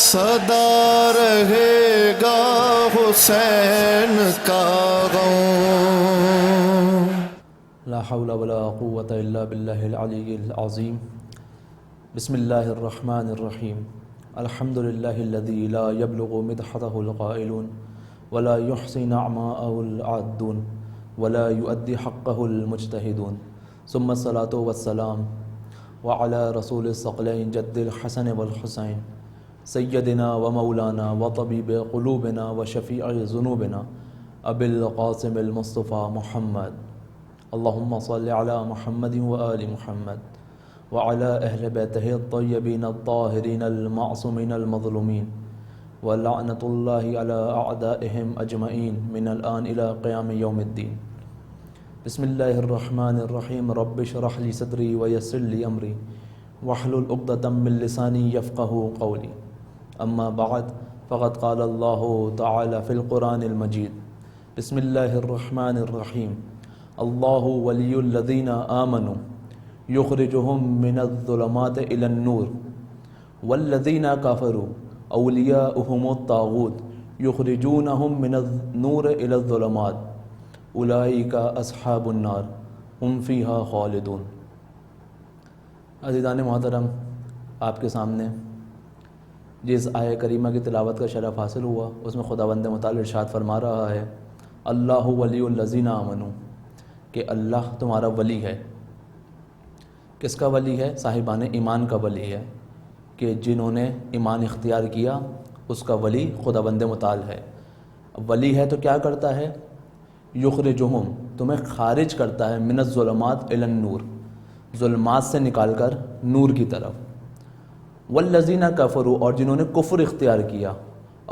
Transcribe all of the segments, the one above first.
صدا رہے گا حسین کا غم۔ لا حول ولا قوة الا باللہ العلی العظیم۔ بسم اللہ الرحمن الرحیم۔ الحمد للہ الذی لا یبلغ مدحتہ القائلون ولا یحصی نعماءہ العادون ولا یؤدی حقہ المجتہدون، ثم الصلاة والسلام وعلی رسول الثقلین جد الحسن والحسین سیدنا و مولانا و طبیب قلوبنا و شفیع ذنوبنا ابی القاسم المصطفیٰ محمد، اللہم صل علی محمد و آل محمد وعلی اہل بیتہ الطیبین الطاہرین المعصومین المظلومین ولعنۃ اللہ علی اعدائہم اجمعین من الآن الی قیام یوم الدین۔ بسم اللہ الرحمن الرحیم۔ رب اشرح لی صدری ویسر لی امری واحلل عقدۃ من لسانی یفقہوا قولی، اما بعد فقد قال اللہ تعالی فی القرآن المجید۔ بسم اللہ الرحمن الرحیم۔ اللہ ولی الذین آمنوا یخرجہم من الظلمات الی النور والذین کفروا اولیاؤہم الطاغوت یخرجونہم من النور الی الظلمات اولئک اصحاب النار ہم فیہا خالدون۔ عزیزان محترم، آپ کے سامنے جس آیہ کریمہ کی تلاوت کا شرف حاصل ہوا، اس میں خداوند متعال ارشاد فرما رہا ہے، اللہ ولی الذین آمنوا، کہ اللہ تمہارا ولی ہے۔ کس کا ولی ہے؟ صاحبان ایمان کا ولی ہے، کہ جنہوں نے ایمان اختیار کیا اس کا ولی خداوند متعال ہے۔ ولی ہے تو کیا کرتا ہے؟ یخرجہم، تمہیں خارج کرتا ہے، من الظلمات الی النور، ظلمات سے نکال کر نور کی طرف۔ والذین کفروا، اور جنہوں نے کفر اختیار کیا،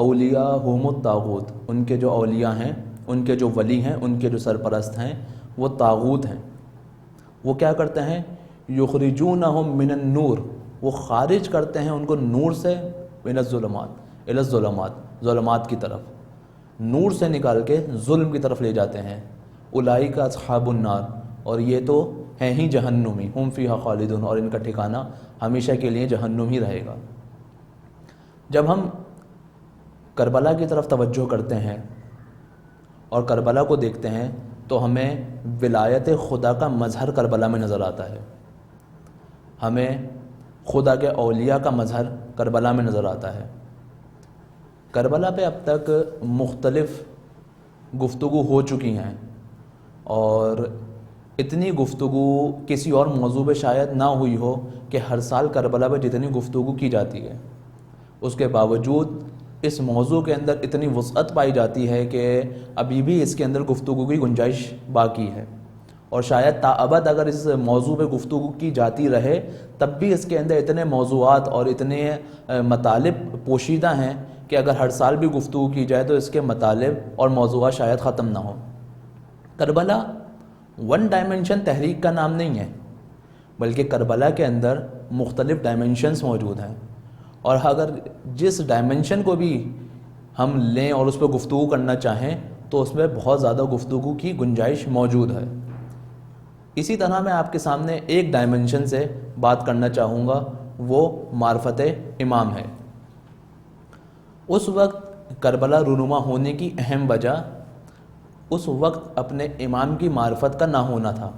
اولیاءہم الطاغوت، ان کے جو اولیاء ہیں، ان کے جو ولی ہیں، ان کے جو سرپرست ہیں، وہ طاغوت ہیں۔ وہ کیا کرتے ہیں؟ یخرجونہم من النور، وہ خارج کرتے ہیں ان کو نور سے، من الظلمات الی الظلمات، ظلمات کی طرف، نور سے نکال کے ظلم کی طرف لے جاتے ہیں۔ اولئک اصحاب النار، اور یہ تو ہیں ہی جہنمی، ہم فیہا خالدون، اور ان کا ٹھکانہ ہمیشہ کے لیے جہنم ہی رہے گا۔ جب ہم کربلا کی طرف توجہ کرتے ہیں اور کربلا کو دیکھتے ہیں تو ہمیں ولایت خدا کا مظہر کربلا میں نظر آتا ہے، ہمیں خدا کے اولیاء کا مظہر کربلا میں نظر آتا ہے۔ کربلا پہ اب تک مختلف گفتگو ہو چکی ہیں، اور اتنی گفتگو کسی اور موضوع پہ شاید نہ ہوئی ہو کہ ہر سال کربلا پہ جتنی گفتگو کی جاتی ہے، اس کے باوجود اس موضوع کے اندر اتنی وسعت پائی جاتی ہے کہ ابھی بھی اس کے اندر گفتگو کی گنجائش باقی ہے، اور شاید تاابد اگر اس موضوع پہ گفتگو کی جاتی رہے تب بھی اس کے اندر اتنے موضوعات اور اتنے مطالب پوشیدہ ہیں کہ اگر ہر سال بھی گفتگو کی جائے تو اس کے مطالب اور موضوعات شاید ختم نہ ہوں۔ کربلا ون ڈائمنشن تحریک کا نام نہیں ہے، بلکہ کربلا کے اندر مختلف ڈائمنشنز موجود ہیں، اور اگر جس ڈائمنشن کو بھی ہم لیں اور اس پہ گفتگو کرنا چاہیں تو اس میں بہت زیادہ گفتگو کی گنجائش موجود ہے۔ اسی طرح میں آپ کے سامنے ایک ڈائمنشن سے بات کرنا چاہوں گا، وہ معرفت امام ہے۔ اس وقت کربلا رونما ہونے کی اہم وجہ اس وقت اپنے امام کی معرفت کا نہ ہونا تھا۔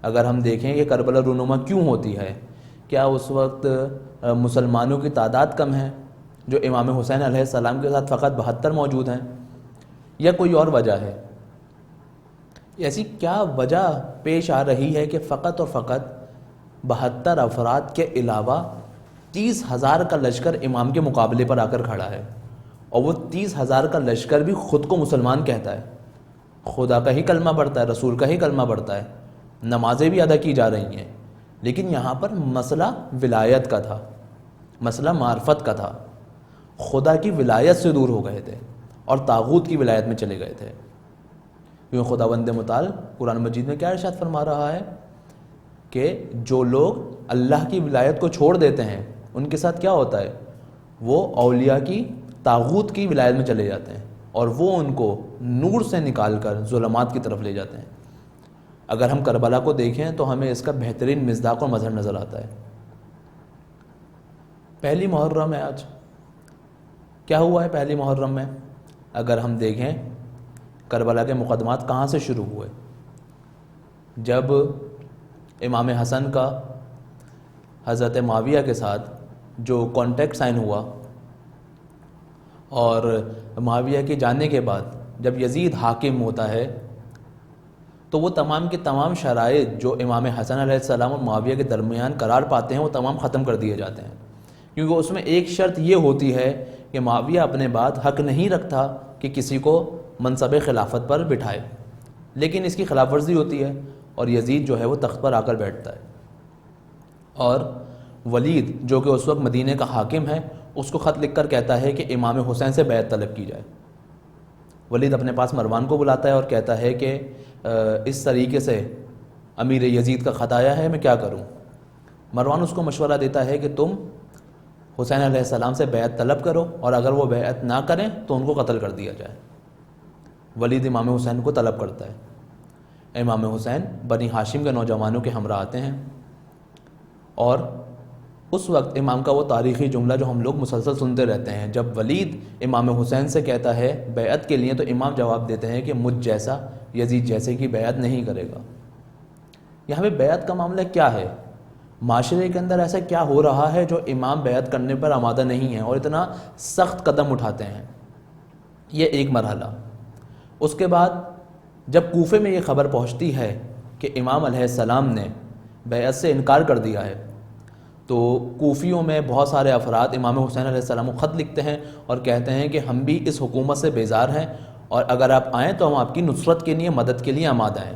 اگر ہم دیکھیں کہ کربلا رونما کیوں ہوتی ہے، کیا اس وقت مسلمانوں کی تعداد کم ہے جو امام حسین علیہ السلام کے ساتھ فقط 72 موجود ہیں، یا کوئی اور وجہ ہے؟ ایسی کیا وجہ پیش آ رہی ہے کہ فقط اور فقط 72 افراد کے علاوہ 30,000 کا لشکر امام کے مقابلے پر آ کر کھڑا ہے، اور وہ 30,000 کا لشکر بھی خود کو مسلمان کہتا ہے، خدا کا ہی کلمہ پڑھتا ہے، رسول کا ہی کلمہ پڑھتا ہے، نمازیں بھی ادا کی جا رہی ہیں، لیکن یہاں پر مسئلہ ولایت کا تھا، مسئلہ معرفت کا تھا، خدا کی ولایت سے دور ہو گئے تھے اور طاغوت کی ولایت میں چلے گئے تھے۔ کیوں خداوند متعال قرآن مجید میں کیا ارشاد فرما رہا ہے کہ جو لوگ اللہ کی ولایت کو چھوڑ دیتے ہیں ان کے ساتھ کیا ہوتا ہے؟ وہ اولیاء کی طاغوت کی ولایت میں چلے جاتے ہیں، اور وہ ان کو نور سے نکال کر ظلمات کی طرف لے جاتے ہیں۔ اگر ہم کربلا کو دیکھیں تو ہمیں اس کا بہترین مصداق اور مظہر نظر آتا ہے۔ پہلی محرم ہے آج. کیا ہوا ہے پہلی محرم میں؟ اگر ہم دیکھیں کربلا کے مقدمات کہاں سے شروع ہوئے. جب امام حسن کا حضرت معاویہ کے ساتھ جو کانٹیکٹ سائن ہوا اور معاویہ کے جانے کے بعد جب یزید حاکم ہوتا ہے تو وہ تمام کے تمام شرائط جو امام حسن علیہ السلام اور معاویہ کے درمیان قرار پاتے ہیں وہ تمام ختم کر دیے جاتے ہیں. کیونکہ اس میں ایک شرط یہ ہوتی ہے کہ معاویہ اپنے بعد حق نہیں رکھتا کہ کسی کو منصب خلافت پر بٹھائے، لیکن اس کی خلاف ورزی ہوتی ہے اور یزید جو ہے وہ تخت پر آ کر بیٹھتا ہے. اور ولید جو کہ اس وقت مدینہ کا حاکم ہے اس کو خط لکھ کر کہتا ہے کہ امام حسین سے بیعت طلب کی جائے. ولید اپنے پاس مروان کو بلاتا ہے اور کہتا ہے کہ اس طریقے سے امیر یزید کا خط آیا ہے، میں کیا کروں؟ مروان اس کو مشورہ دیتا ہے کہ تم حسین علیہ السلام سے بیعت طلب کرو اور اگر وہ بیعت نہ کریں تو ان کو قتل کر دیا جائے. ولید امام حسین کو طلب کرتا ہے. امام حسین بنی ہاشم کے نوجوانوں کے ہمراہ آتے ہیں اور اس وقت امام کا وہ تاریخی جملہ جو ہم لوگ مسلسل سنتے رہتے ہیں، جب ولید امام حسین سے کہتا ہے بیعت کے لیے تو امام جواب دیتے ہیں کہ مجھ جیسا یزید جیسے کی بیعت نہیں کرے گا. یہاں پہ بیعت کا معاملہ کیا ہے؟ معاشرے کے اندر ایسا کیا ہو رہا ہے جو امام بیعت کرنے پر آمادہ نہیں ہیں اور اتنا سخت قدم اٹھاتے ہیں؟ یہ ایک مرحلہ. اس کے بعد جب کوفے میں یہ خبر پہنچتی ہے کہ امام علیہ السلام نے بیعت سے انکار کر دیا ہے تو کوفیوں میں بہت سارے افراد امام حسین علیہ السلام کو خط لکھتے ہیں اور کہتے ہیں کہ ہم بھی اس حکومت سے بیزار ہیں اور اگر آپ آئیں تو ہم آپ کی نصرت کے لیے مدد کے لیے آمادہ ہیں.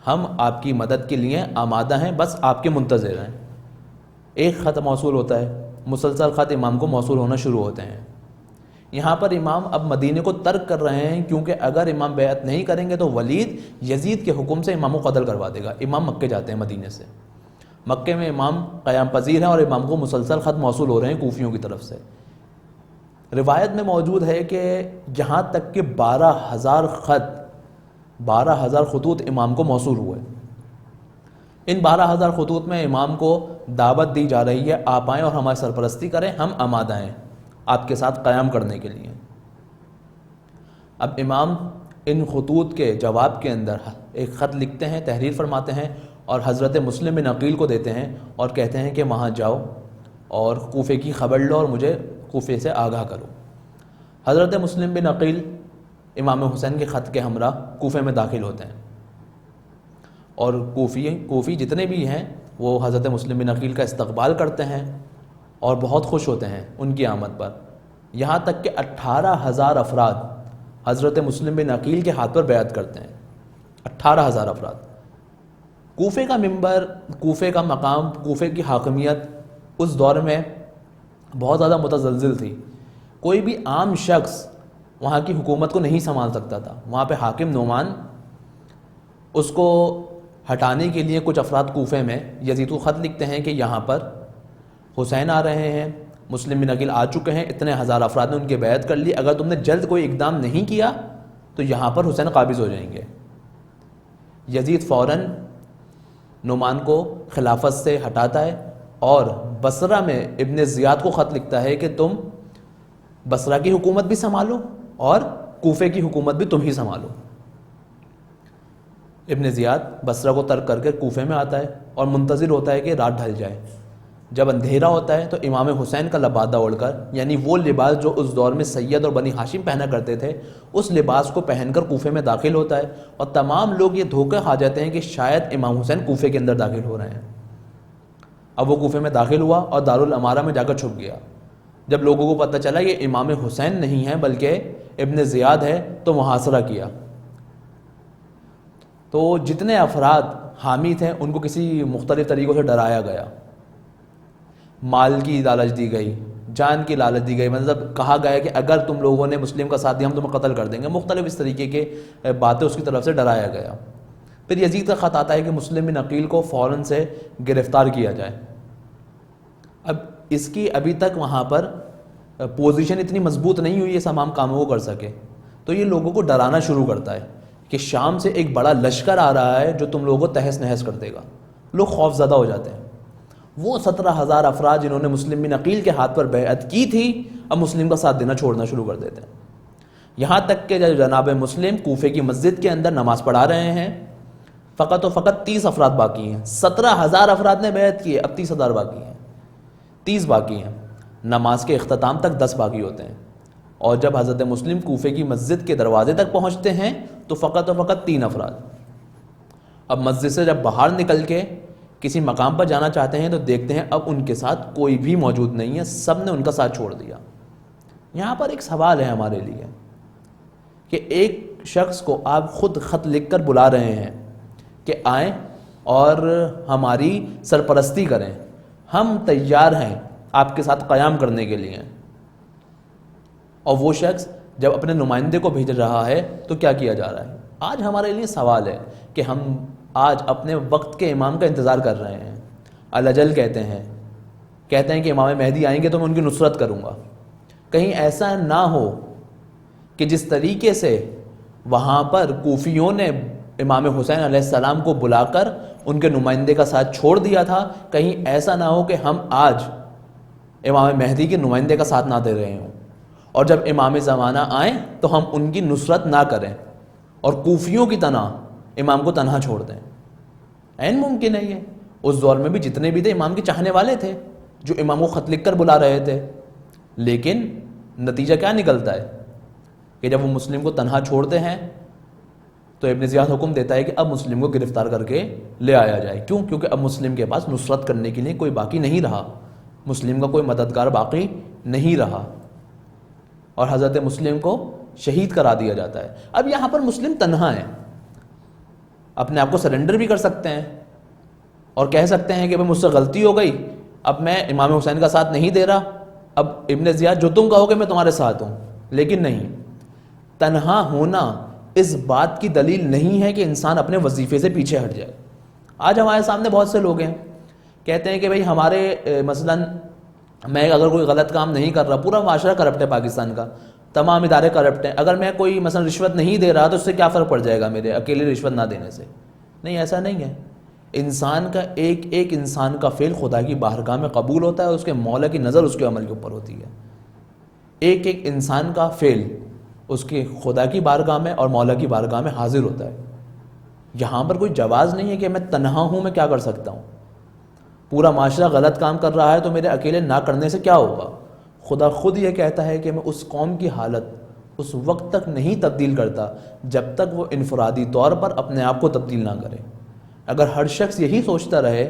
ہم آپ کی مدد کے لیے آمادہ ہیں، بس آپ کے منتظر ہیں. ایک خط موصول ہوتا ہے، مسلسل خط امام کو موصول ہونا شروع ہوتے ہیں. یہاں پر امام اب مدینے کو ترک کر رہے ہیں کیونکہ اگر امام بیعت نہیں کریں گے تو ولید یزید کے حکم سے امام کو قتل کروا دے گا. امام مکے جاتے ہیں مدینے سے. مکے میں امام قیام پذیر ہیں اور امام کو مسلسل خط موصول ہو رہے ہیں کوفیوں کی طرف سے. روایت میں موجود ہے کہ یہاں تک کہ 12,000 خطوط امام کو موصول ہوئے. ان 12,000 خطوط میں امام کو دعوت دی جا رہی ہے آپ آئیں اور ہماری سرپرستی کریں، ہم آمادہ ہیں آپ کے ساتھ قیام کرنے کے لیے. اب امام ان خطوط کے جواب کے اندر ایک خط لکھتے ہیں، تحریر فرماتے ہیں اور حضرت مسلم بن عقیل کو دیتے ہیں اور کہتے ہیں کہ وہاں جاؤ اور کوفے کی خبر لو اور مجھے کوفے سے آگاہ کرو. حضرت مسلم بن عقیل امام حسین کے خط کے ہمراہ کوفے میں داخل ہوتے ہیں اور کوفی جتنے بھی ہیں وہ حضرت مسلم بن عقیل کا استقبال کرتے ہیں اور بہت خوش ہوتے ہیں ان کی آمد پر. یہاں تک کہ 18,000 افراد حضرت مسلم بن عقیل کے ہاتھ پر بیعت کرتے ہیں. 18,000 افراد. کوفے کا منبر، کوفے کا مقام، کوفے کی حاکمیت اس دور میں بہت زیادہ متزلزل تھی. کوئی بھی عام شخص وہاں کی حکومت کو نہیں سنبھال سکتا تھا. وہاں پہ حاکم نعمان، اس کو ہٹانے کے لیے کچھ افراد کوفے میں یزید کو خط لکھتے ہیں کہ یہاں پر حسین آ رہے ہیں، مسلم بن عقیل آ چکے ہیں، اتنے ہزار افراد نے ان کی بیعت کر لی، اگر تم نے جلد کوئی اقدام نہیں کیا تو یہاں پر حسین قابض ہو جائیں گے. یزید فوراً نعمان کو خلافت سے ہٹاتا ہے اور بصرہ میں ابن زیاد کو خط لکھتا ہے کہ تم بصرہ کی حکومت بھی سنبھالو اور کوفے کی حکومت بھی تم ہی سنبھالو. ابن زیاد بصرہ کو ترک کر کے کوفے میں آتا ہے اور منتظر ہوتا ہے کہ رات ڈھل جائے. جب اندھیرا ہوتا ہے تو امام حسین کا لبادہ اوڑھ کر، یعنی وہ لباس جو اس دور میں سید اور بنی ہاشم پہنا کرتے تھے، اس لباس کو پہن کر کوفے میں داخل ہوتا ہے اور تمام لوگ یہ دھوکہ کھا جاتے ہیں کہ شاید امام حسین کوفے کے اندر داخل ہو رہے ہیں. اب وہ کوفے میں داخل ہوا اور دارالامارہ میں جا کر چھپ گیا. جب لوگوں کو پتہ چلا یہ امام حسین نہیں ہے بلکہ ابن زیاد ہے تو محاصرہ کیا. تو جتنے افراد حامی تھے ان کو کسی مختلف طریقوں سے ڈرایا گیا. مال کی لالچ دی گئی، جان کی لالچ دی گئی، مطلب کہا گیا کہ اگر تم لوگوں نے مسلم کا ساتھ دیا ہم تمہیں قتل کر دیں گے. مختلف اس طریقے کے باتیں اس کی طرف سے ڈرایا گیا. پھر یزید کا خط آتا ہے کہ مسلم بن عقیل کو فوراً سے گرفتار کیا جائے. اب اس کی ابھی تک وہاں پر پوزیشن اتنی مضبوط نہیں ہوئی اس تمام کاموں کو کر سکے. تو یہ لوگوں کو ڈرانا شروع کرتا ہے کہ شام سے ایک بڑا لشکر آ رہا ہے جو تم لوگوں کو تہس نہس کر دے گا. لوگ خوف زدہ ہو جاتے ہیں. وہ 17,000 افراد جنہوں نے مسلم بن عقیل کے ہاتھ پر بیعت کی تھی اب مسلم کا ساتھ دینا چھوڑنا شروع کر دیتے ہیں. یہاں تک کہ جناب مسلم کوفے کی مسجد کے اندر نماز پڑھا رہے ہیں, فقط و فقط 30 افراد باقی ہیں. 17,000 افراد نے بیعت کی ہے, اب 30,000 باقی ہیں, 30 باقی ہیں. نماز کے اختتام تک 10 باقی ہوتے ہیں. اور جب حضرت مسلم کوفے کی مسجد کے دروازے تک پہنچتے ہیں تو فقط و فقط 3 افراد. اب مسجد سے جب باہر نکل کے کسی مقام پر جانا چاہتے ہیں تو دیکھتے ہیں اب ان کے ساتھ کوئی بھی موجود نہیں ہے, سب نے ان کا ساتھ چھوڑ دیا. یہاں پر ایک سوال ہے ہمارے لیے کہ ایک شخص کو آپ خود خط لکھ کر بلا رہے ہیں کہ آئیں اور ہماری سرپرستی کریں, ہم تیار ہیں آپ کے ساتھ قیام کرنے کے لیے, اور وہ شخص جب اپنے نمائندے کو بھیج رہا ہے تو کیا کیا جا رہا ہے؟ آج ہمارے لیے سوال ہے کہ ہم آج اپنے وقت کے امام کا انتظار کر رہے ہیں. الاجل کہتے ہیں کہ امام مہدی آئیں گے تو میں ان کی نصرت کروں گا. کہیں ایسا نہ ہو کہ جس طریقے سے وہاں پر کوفیوں نے امام حسین علیہ السلام کو بلا کر ان کے نمائندے کا ساتھ چھوڑ دیا تھا, کہیں ایسا نہ ہو کہ ہم آج امام مہدی کے نمائندے کا ساتھ نہ دے رہے ہوں اور جب امام زمانہ آئیں تو ہم ان کی نصرت نہ کریں اور کوفیوں کی طرح امام کو تنہا چھوڑ دیں. عین ممکن ہے یہ. اس دور میں بھی جتنے بھی تھے امام کے چاہنے والے تھے جو امام کو خط لکھ کر بلا رہے تھے, لیکن نتیجہ کیا نکلتا ہے کہ جب وہ مسلم کو تنہا چھوڑتے ہیں تو ابن زیاد حکم دیتا ہے کہ اب مسلم کو گرفتار کر کے لے آیا جائے. کیوں؟ کیونکہ اب مسلم کے پاس نصرت کرنے کے لیے کوئی باقی نہیں رہا, مسلم کا کوئی مددگار باقی نہیں رہا, اور حضرت مسلم کو شہید کرا دیا جاتا ہے. اب یہاں پر مسلم تنہا ہیں, اپنے آپ کو سرنڈر بھی کر سکتے ہیں اور کہہ سکتے ہیں کہ مجھ سے غلطی ہو گئی, اب میں امام حسین کا ساتھ نہیں دے رہا, اب ابن زیاد جو تم کہو گے میں تمہارے ساتھ ہوں. لیکن نہیں, تنہا ہونا اس بات کی دلیل نہیں ہے کہ انسان اپنے وظیفے سے پیچھے ہٹ جائے. آج ہمارے سامنے بہت سے لوگ ہیں کہتے ہیں کہ بھئی ہمارے مثلاً میں اگر کوئی غلط کام نہیں کر رہا, پورا معاشرہ کرپٹ ہے پاکستان کا, تمام ادارے کرپٹ ہیں, اگر میں کوئی مثلا رشوت نہیں دے رہا تو اس سے کیا فرق پڑ جائے گا میرے اکیلے رشوت نہ دینے سے؟ نہیں, ایسا نہیں ہے. انسان کا ایک ایک انسان کا فعل خدا کی بارگاہ میں قبول ہوتا ہے, اس کے مولا کی نظر اس کے عمل کے اوپر ہوتی ہے. ایک ایک انسان کا فعل اس کے خدا کی بارگاہ میں اور مولا کی بارگاہ میں حاضر ہوتا ہے. یہاں پر کوئی جواز نہیں ہے کہ میں تنہا ہوں میں کیا کر سکتا ہوں, پورا معاشرہ غلط کام کر رہا ہے تو میرے اکیلے نہ کرنے سے کیا ہوگا. خدا خود یہ کہتا ہے کہ میں اس قوم کی حالت اس وقت تک نہیں تبدیل کرتا جب تک وہ انفرادی طور پر اپنے آپ کو تبدیل نہ کرے. اگر ہر شخص یہی سوچتا رہے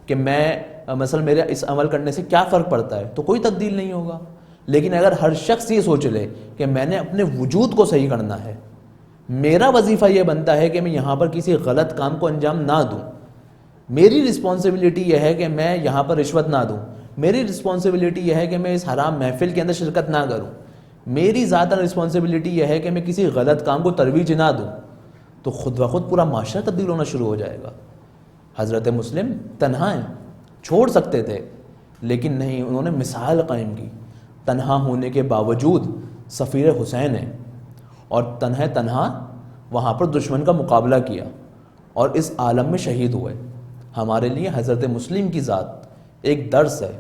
کہ میں مثلا میرے اس عمل کرنے سے کیا فرق پڑتا ہے تو کوئی تبدیل نہیں ہوگا. لیکن اگر ہر شخص یہ سوچ لے کہ میں نے اپنے وجود کو صحیح کرنا ہے, میرا وظیفہ یہ بنتا ہے کہ میں یہاں پر کسی غلط کام کو انجام نہ دوں, میری رسپانسبلٹی یہ ہے کہ میں یہاں پر رشوت نہ دوں, میری رسپانسبلٹی یہ ہے کہ میں اس حرام محفل کے اندر شرکت نہ کروں, میری ذاتی رسپانسبلٹی یہ ہے کہ میں کسی غلط کام کو ترویج نہ دوں, تو خود بخود پورا معاشرہ تبدیل ہونا شروع ہو جائے گا. حضرت مسلم تنہا ہیں, چھوڑ سکتے تھے لیکن نہیں, انہوں نے مثال قائم کی. تنہا ہونے کے باوجود سفیر حسین ہیں اور تنہا وہاں پر دشمن کا مقابلہ کیا اور اس عالم میں شہید ہوئے. ہمارے لیے حضرت مسلم کی ذات ایک درس ہے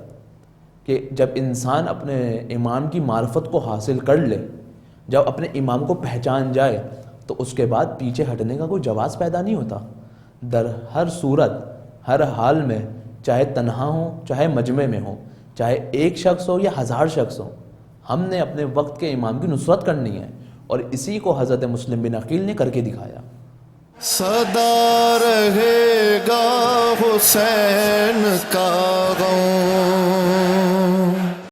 کہ جب انسان اپنے امام کی معرفت کو حاصل کر لے, جب اپنے امام کو پہچان جائے تو اس کے بعد پیچھے ہٹنے کا کوئی جواز پیدا نہیں ہوتا. در ہر صورت ہر حال میں, چاہے تنہا ہو چاہے مجمع میں ہو, چاہے ایک شخص ہو یا 1000 شخص ہو, ہم نے اپنے وقت کے امام کی نصرت کرنی ہے, اور اسی کو حضرت مسلم بن عقیل نے کر کے دکھایا. سدا رہے گا حسین کا غم.